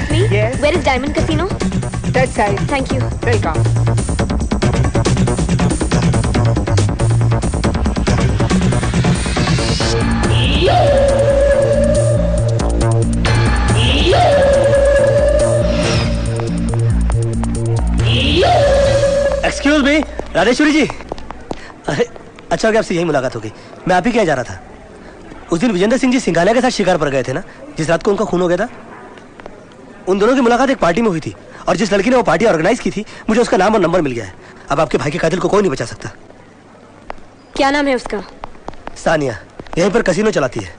Excuse me? Yes? Where is Diamond Casino? That side. Thank you. Welcome. Excuse me, Rajeshwari ji. अरे अच्छा हो गया आपसे यही मुलाकात हो गई। मैं आप ही क्या जा रहा था। उस दिन विजेंद्र सिंह जी सिंघानिया के साथ शिकार पर गए थे ना, जिस रात को उनका खून हो गया था। उन दोनों की मुलाकात एक पार्टी में हुई थी और जिस लड़की ने वो पार्टी ऑर्गेनाइज की थी, मुझे उसका नाम और नंबर मिल गया है। अब आपके भाई के कातिल को कोई नहीं बचा सकता। क्या नाम है उसका? सानिया, यहीं पर कसिनो चलाती है।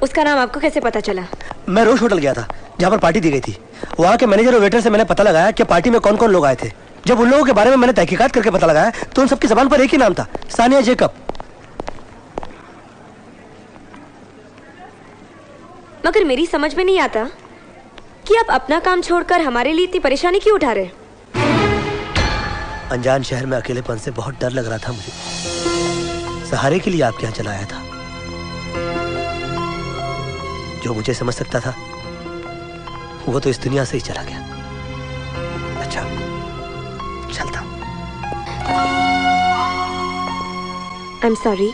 उसका नाम आपको कैसे पता चला? मैं रोज होटल गया था जहाँ पर पार्टी दी गई थी। वहाँ के मैनेजर और वेटर से मैंने पता लगाया कि पार्टी में कौन कौन लोग आए थे। जब उन लोगों के बारे में मैंने तहकीकात करके पता लगाया तो उन सबकी जबान पर एक ही नाम था, सानिया जेकब। मगर मेरी समझ में नहीं आता कि आप अपना काम छोड़कर हमारे लिए इतनी परेशानी क्यों उठा रहे? अनजान शहर में अकेलेपन से बहुत डर लग रहा था मुझे। सहारे के लिए आपके यहाँ चला आया था। जो मुझे समझ सकता था वो तो इस दुनिया से ही चला गया। अच्छा, चलता। आई एम सॉरी।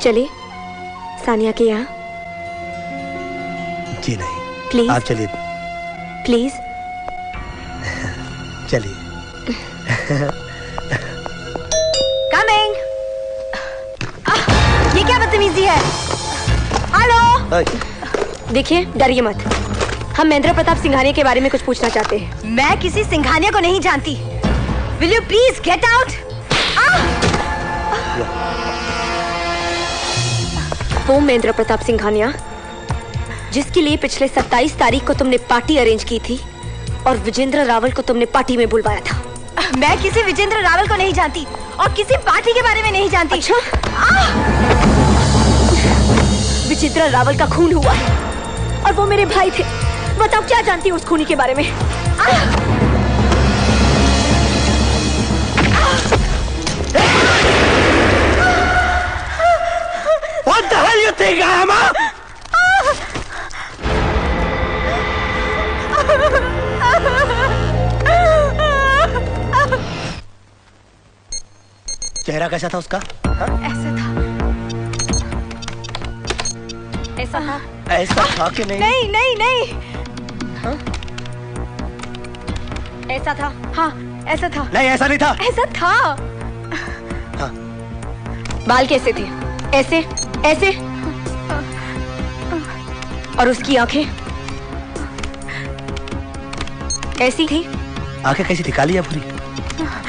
चले सानिया के यहाँ? जी नहीं, प्लीज आप चलिए। प्लीज चलिए। कमिंग। ये क्या बदतमीजी है? हेलो, देखिए डरिए मत। हम महेंद्र प्रताप सिंघानिया के बारे में कुछ पूछना चाहते हैं। मैं किसी सिंघानिया को नहीं जानती। Will you please get out? वो महेंद्र प्रताप सिंघानिया जिसके लिए पिछले 27 तारीख को तुमने पार्टी अरेंज की थी और विजेंद्र रावल को तुमने पार्टी में बुलवाया था। मैं किसी विजेंद्र रावल को नहीं जानती और किसी पार्टी के बारे में नहीं जानती। अच्छा? विजेंद्र रावल का खून हुआ है और वो मेरे भाई थे। बताओ क्या जानती हो उस खूनी के बारे में? What the hell you think I am? चेहरा कैसा था उसका? ऐसा था। ऐसा था? ऐसा था कि नहीं? नहीं नहीं नहीं। हाँ? ऐसा था? हाँ ऐसा था। नहीं ऐसा नहीं था। ऐसा था। हाँ। बाल कैसे थे? ऐसे ऐसे? और उसकी आंखें कैसी थी? आंखें कैसी थी? काली या भूरी?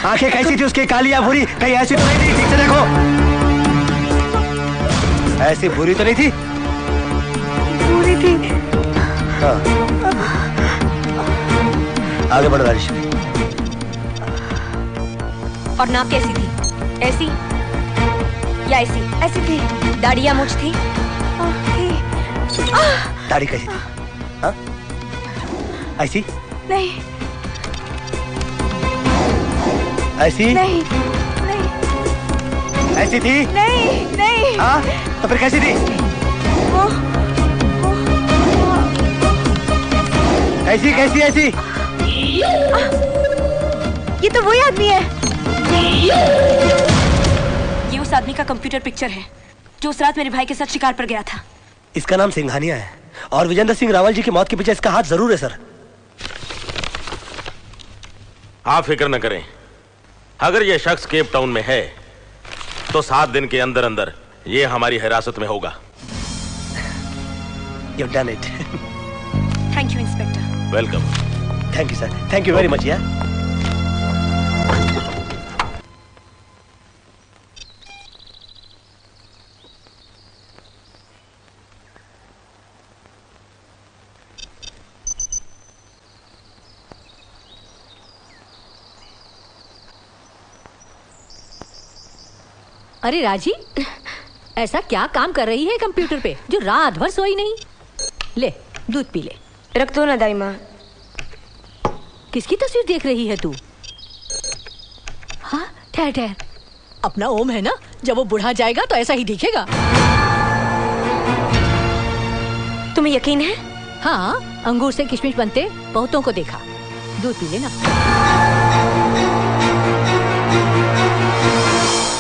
आंखें कैसी थी उसकी? काली या भूरी? कहीं ऐसी तो नहीं थी? ठीक से देखो। ऐसी भूरी तो नहीं थी? पूरी थी। हाँ। आगे बढ़ो राजेश्वरी। और नाक कैसी थी? ऐसी या ऐसी? ऐसी थी। दाढ़ी या मूंछ थी? दाढ़ी कैसी थी? हाँ? ऐसी? नहीं। ऐसी? नहीं नहीं। ऐसी थी? नहीं नहीं। हाँ? तो फिर कैसी थी? ऐसी कैसी ऐसी? ये तो वही आदमी है। ये उस आदमी का कंप्यूटर पिक्चर है जो उस रात मेरे भाई के साथ शिकार पर गया था। इसका नाम सिंघानिया है और विजेंद्र सिंह रावल जी की मौत के पीछे इसका हाथ जरूर है सर। आप फिक्र न करें, अगर ये शख्स केप टाउन में है तो 7 दिन के अंदर अंदर ये हमारी हिरासत में होगा। You've done it. Thank you inspector. Welcome. Thank you sir. Thank you very much यार। अरे राजी, ऐसा क्या काम कर रही है कंप्यूटर पे जो रात भर सोई नहीं? ले दूध पी ले। रख दो ना दाई माँ। किसकी तस्वीर देख रही है तू? हाँ ठहर ठहर, अपना ओम है ना, जब वो बुढ़ा जाएगा तो ऐसा ही दिखेगा। तुम्हें यकीन है? हाँ, अंगूर से किशमिश बनते बहुतों को देखा। दूध पी लेना।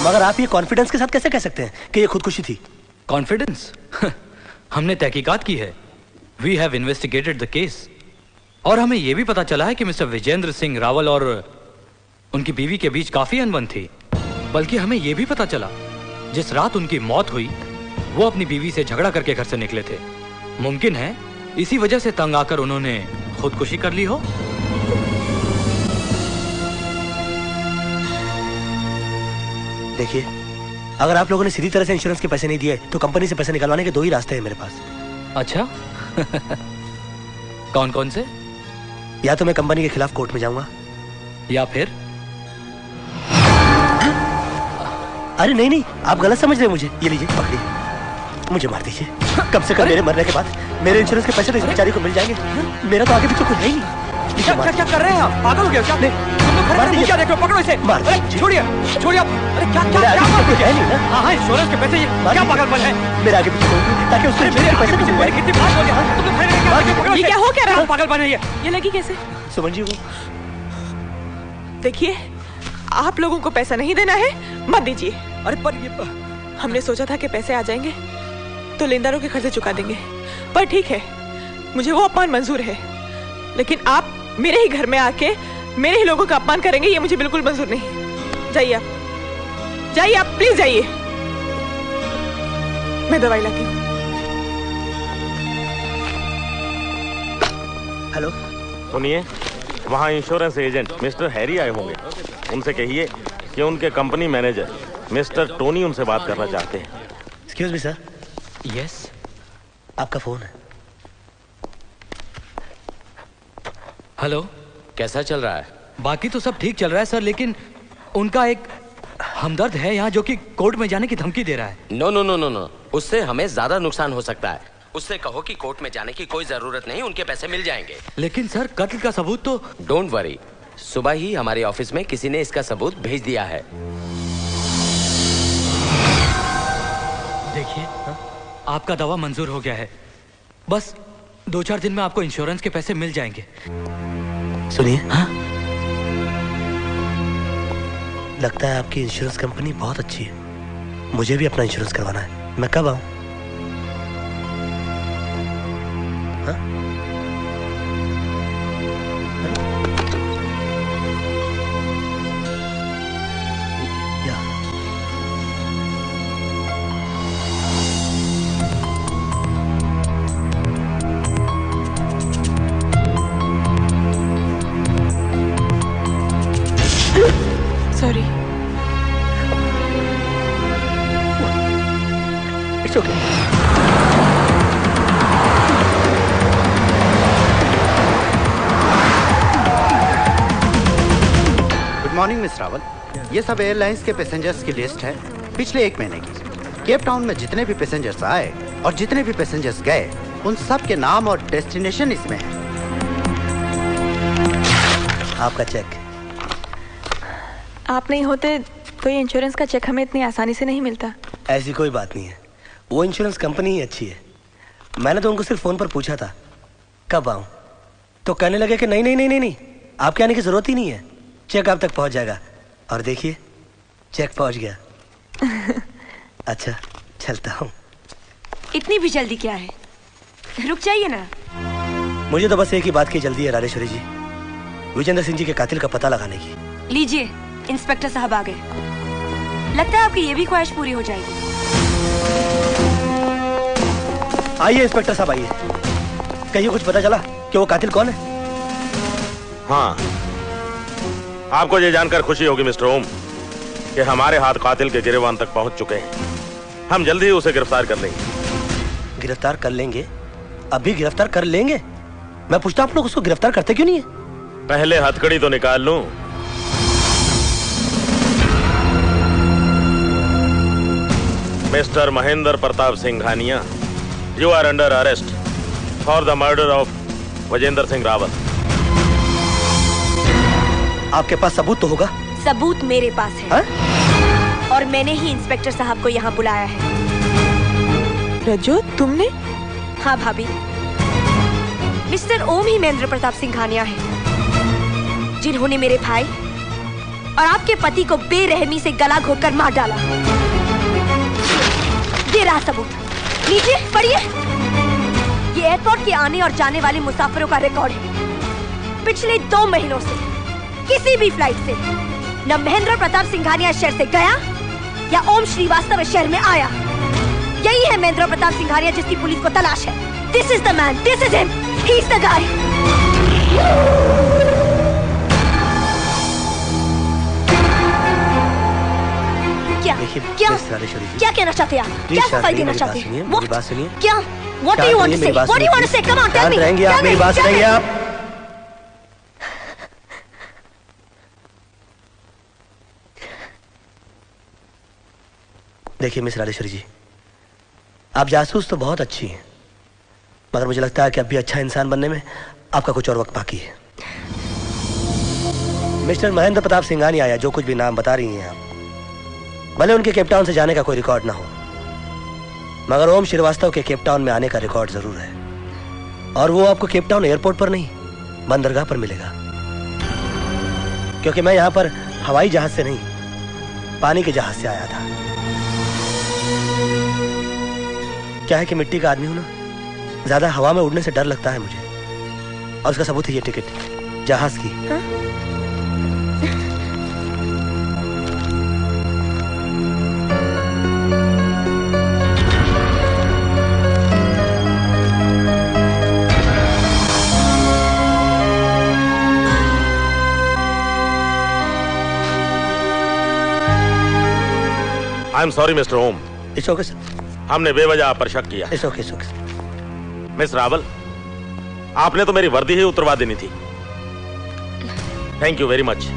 मगर आप ये कॉन्फिडेंस के साथ कैसे कह सकते हैं कि ये खुदकुशी थी? कॉन्फिडेंस? हमने तहकीकात की है। We have investigated the case और हमें यह भी पता चला है कि मिस्टर विजेंद्र सिंह रावल और उनकी बीवी के बीच काफी अनबन थी। बल्कि हमें यह भी पता चला जिस रात उनकी मौत हुई वो अपनी बीवी से झगड़ा करके घर से निकले थे। मुमकिन है इसी वजह से तंग आकर उन्होंने खुदकुशी कर ली हो। देखिए, अगर आप लोगों ने सीधी तरह से इंश्योरेंस के पैसे नहीं दिए तो कंपनी से पैसे निकलवाने के 2 ही रास्ते हैं मेरे पास। अच्छा कौन कौन से? या तो मैं कंपनी के खिलाफ कोर्ट में जाऊंगा या फिर अरे नहीं, आप गलत समझ रहे हैं मुझे। ये लीजिए, पकड़िए, मुझे मार दीजिए। कम से कम मेरे मरने के बाद मेरे इंश्योरेंस के पैसे तो इस बेचारी को मिल जाएंगे। मेरा तो आगे पीछे कुछ है ही नहीं। क्या कर रहे हैं आप? पागल हो गए क्या? क्या देख रहे हो? पकड़ो इसे। छोड़िए अरे क्या है नहीं ना? हाँ, इंश्योरेंस के पैसे क्या पागलपन है? मेरे आगे पीछे ताकि उसके पैसे तो मिल कितनी बात हो गई। ये क्या हो क्या रहा? पागलपन है ये लगी कैसे? सुमन जी, वो देखिए, आप लोगों को पैसा नहीं देना है, मत दीजिए। अरे पर ये हमने सोचा था कि पैसे आ जाएंगे तो लेनदारों के खर्चे चुका देंगे, पर ठीक है, मुझे वो अपमान मंजूर है, लेकिन आप मेरे ही घर में आके मेरे ही लोगों का अपमान करेंगे, ये मुझे बिल्कुल मंजूर नहीं। जाइए आप, प्लीज जाइए। मैं दवाई लाती हूँ। हेलो, सुनिए, वहाँ इंश्योरेंस एजेंट मिस्टर हैरी आए होंगे। उनसे कहिए कि उनके कंपनी मैनेजर मिस्टर टोनी उनसे बात करना चाहते हैं। Excuse me sir. यस, आपका फोन है। हेलो, कैसा चल रहा है? बाकी तो सब ठीक चल रहा है सर, लेकिन उनका एक हमदर्द है यहाँ जो कि कोर्ट में जाने की धमकी दे रहा है। नो, उससे हमें ज्यादा नुकसान हो सकता है। उससे कहो कि कोर्ट में जाने की कोई जरूरत नहीं, उनके पैसे मिल जाएंगे। लेकिन सर, कत्ल का सबूत तो। डोंट वरी, सुबह ही हमारे ऑफिस में किसी ने इसका सबूत भेज दिया है। देखिए, आपका दावा मंजूर हो गया है। बस 2-4 दिन में आपको इंश्योरेंस के पैसे मिल जाएंगे। सुनिए, लगता है आपकी इंश्योरेंस कंपनी बहुत अच्छी है। मुझे भी अपना इंश्योरेंस करवाना है। मैं कब आऊं? Sorry. It's okay. Good morning miss Rawal. ये सब एयरलाइंस के पैसेंजर्स की लिस्ट है पिछले 1 महीने की। केप टाउन में जितने भी पैसेंजर्स आए और जितने भी पैसेंजर्स गए, उन सब के नाम और डेस्टिनेशन इसमें है। आपका चेक। आप नहीं होते तो ये इंश्योरेंस का चेक हमें इतनी आसानी से नहीं मिलता। ऐसी कोई बात नहीं है, वो इंश्योरेंस कंपनी ही अच्छी है। मैंने तो उनको सिर्फ फोन पर पूछा था कब आऊं, तो कहने लगे कि नहीं, आपके आने की जरूरत ही नहीं है, चेक आप तक पहुंच जाएगा। और देखिए, चेक पहुंच गया। अच्छा, चलता हूं। इतनी भी जल्दी क्या है? रुक जाइए ना। मुझे तो बस एक ही बात की जल्दी है राजेश्वरी जी, विजेंद्र सिंह जी के कातिल का पता लगाने की। लीजिए, इंस्पेक्टर साहब आ गए। लगता है आपकी ये भी ख्वाहिश पूरी हो जाएगी। आइए इंस्पेक्टर साहब, आइए। कहिए, कुछ पता चला कि वो कातिल कौन है? हाँ, आपको ये जानकर खुशी होगी मिस्टर ओम कि हमारे हाथ कातिल के गिरेबान तक पहुंच चुके हैं। हम जल्दी ही उसे गिरफ्तार कर लेंगे। गिरफ्तार कर लेंगे? अभी गिरफ्तार कर लेंगे? मैं पूछता हूं, आप लोग उसको गिरफ्तार करते क्यों नहीं है? पहले हथकड़ी तो निकाल लूं। Mister Mahendra Pratap Singhania, you are under arrest for the murder of Vijendra Singh Rawal. आपके पास सबूत तो होगा? सबूत मेरे पास है। हा? और मैंने ही इंस्पेक्टर साहब को यहाँ बुलाया है। रजो, तुमने? हाँ भाभी, मिस्टर ओम ही महेंद्र प्रताप सिंघानिया है, जिन्होंने मेरे भाई और आपके पति को बेरहमी से गला घोटकर मार डाला। ये रहा सबूत, लीजिए पढ़िए। ये एयरपोर्ट के आने और जाने वाले मुसाफिरों का रिकॉर्ड है। पिछले 2 महीनों से किसी भी फ्लाइट से न महेंद्र प्रताप सिंघानिया शहर से गया या ओम श्रीवास्तव शहर में आया। यही है महेंद्र प्रताप सिंघानिया जिसकी पुलिस को तलाश है। This is the man, this is him, he's the guy. क्या कहना चाहते हैं आप? क्या सफाई देना चाहते हैं? मेरी बात सुनिए। क्या? What do you want to say? What do you want to say? Come on, tell me. रहेंगे आप, मेरी बात सुनेंगे आप? देखिए मिस राजेश्वरी जी, आप जासूस तो बहुत अच्छी हैं, मगर मुझे लगता है कि अब भी अच्छा इंसान बनने में आपका कुछ और वक्त बाकी है। मिस्टर महेंद्र प्रताप सिंघानिया आया, जो कुछ भी नाम बता रही हैं आप, भले उनके केपटाउन से जाने का कोई रिकॉर्ड ना हो, मगर ओम श्रीवास्तव के केपटाउन में आने का रिकॉर्ड जरूर है। और वो आपको केपटाउन एयरपोर्ट पर नहीं, बंदरगाह पर मिलेगा। क्योंकि मैं यहां पर हवाई जहाज से नहीं, पानी के जहाज से आया था। क्या है कि मिट्टी का आदमी हूं ना, ज्यादा हवा में उड़ने से डर लगता है मुझे। और उसका सबूत है ये टिकट जहाज की। I am sorry mister Om. It's okay sir. हमने बेवजह आप पर शक किया। It's okay, it's okay. Miss Rawal, आपने तो मेरी वर्दी ही उतरवा देनी थी। Thank you very much.